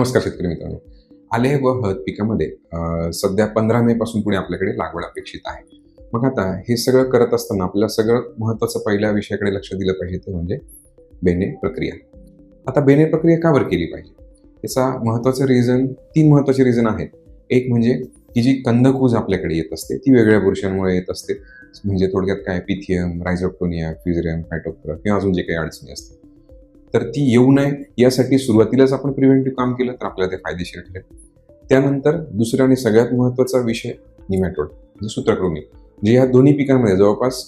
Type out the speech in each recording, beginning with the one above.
नमस्कार शेतकरी मित्रांनो. आले व हळद पिकामध्ये सध्या 15 मे पासून पुढे आपल्याकडे लागवड अपेक्षित आहे. मग आता हे सगळं करत असताना आपल्याला सगळं महत्त्वाचं पहिल्या विषयाकडे लक्ष दिलं पाहिजे, ते म्हणजे बेणे प्रक्रिया. आता बेणे प्रक्रिया का बरं केली पाहिजे? याचा तीन महत्त्वाचे रिझन आहेत. एक म्हणजे की जी कंदकुज आपल्याकडे येत असते ती वेगळ्या बुरशांमुळे येत असते. म्हणजे थोडक्यात काय, पिथियम, रायझोक्टोनिया, फ्युझेरियम, फायटोप्थोरा किंवा अजून जे काही अडचणी असतात, तर ती येऊ नये यासाठी सुरुवातीलाच आपण प्रिव्हेंटिव्ह काम केलं तर आपल्याला ते फायदेशीर ठरेल. त्यानंतर दुसरा आणि सगळ्यात महत्त्वाचा विषय निमॅटोड म्हणजे सूत्रकृमी, जे या दोन्ही पिकांमध्ये जवळपास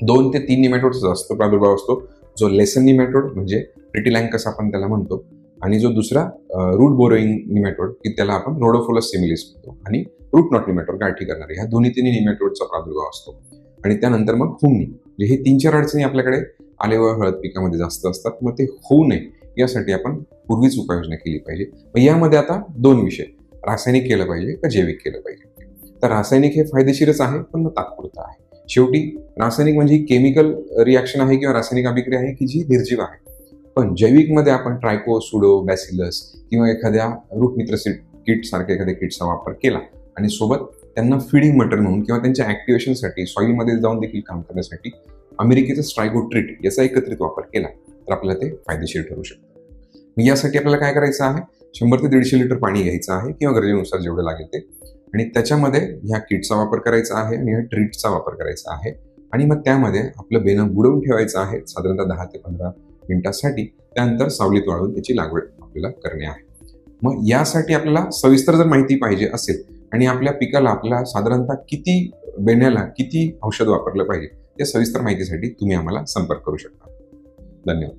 2 ते 3 निमॅटोडचा जास्त प्रादुर्भाव असतो. जो लेसन निमॅटोड म्हणजे प्रिटिलँकस आपण त्याला म्हणतो, आणि जो दुसरा रूट बोरोईंग निमॅटोड की त्याला आपण रोडोफोलस सिमिलिस म्हणतो, आणि रूट नॉट निमॅटोड गाठी करणारे, ह्या दोन्ही तिन्ही निमॅटोडचा प्रादुर्भाव असतो. आणि त्यानंतर मग हुमणी, म्हणजे हे 3-4 अडचणी आपल्याकडे आले व हळद पिकामध्ये जास्त असतात. मग ते होऊ नये यासाठी आपण पूर्वीच उपाययोजना केली पाहिजे. मग यामध्ये आता 2 विषय, रासायनिक केलं पाहिजे का जैविक केलं पाहिजे. तर रासायनिक हे फायदेशीरच आहे, पण मग तात्पुरतं आहे. शेवटी रासायनिक म्हणजे केमिकल रिॲक्शन आहे किंवा रासायनिक अभिक्रिया आहे की जी निर्जीव आहे. पण जैविकमध्ये आपण ट्रायको, सुडो, बॅसिलस किंवा एखाद्या रूट मित्र किट सारख्या एखाद्या किटचा वापर केला आणि सोबत त्यांना फीडिंग मटेरियल म्हणून किंवा त्यांच्या ऍक्टिव्हेशनसाठी सॉईलमध्ये जाऊन देखील काम करण्यासाठी अमेरिकेचं स्ट्रायगोट्रिट याचा एकत्रित वापर केला तर आपल्याला ते फायदेशीर ठरू शकतं. मग यासाठी आपल्याला काय करायचं आहे, 100 ते 150 लिटर पाणी घ्यायचं आहे किंवा गरजेनुसार जेवढं लागेल ते, आणि त्याच्यामध्ये ह्या किटचा वापर करायचा आहे आणि ह्या ट्रीटचा वापर करायचा आहे. आणि मग त्यामध्ये आपलं बेणं बुडवून ठेवायचं आहे साधारणतः 10 ते 15 मिनिटांसाठी. त्यानंतर सावलीत वाळवून त्याची लागवड आपल्याला करणे आहे. मग यासाठी आपल्याला सविस्तर जर माहिती पाहिजे असेल आणि आपल्या पिकाला आपल्याला साधारणतः बेण्याला किती औषध वापरलं पाहिजे, या सविस्तर माहितीसाठी तुम्ही आम्हाला संपर्क करू शकता. धन्यवाद.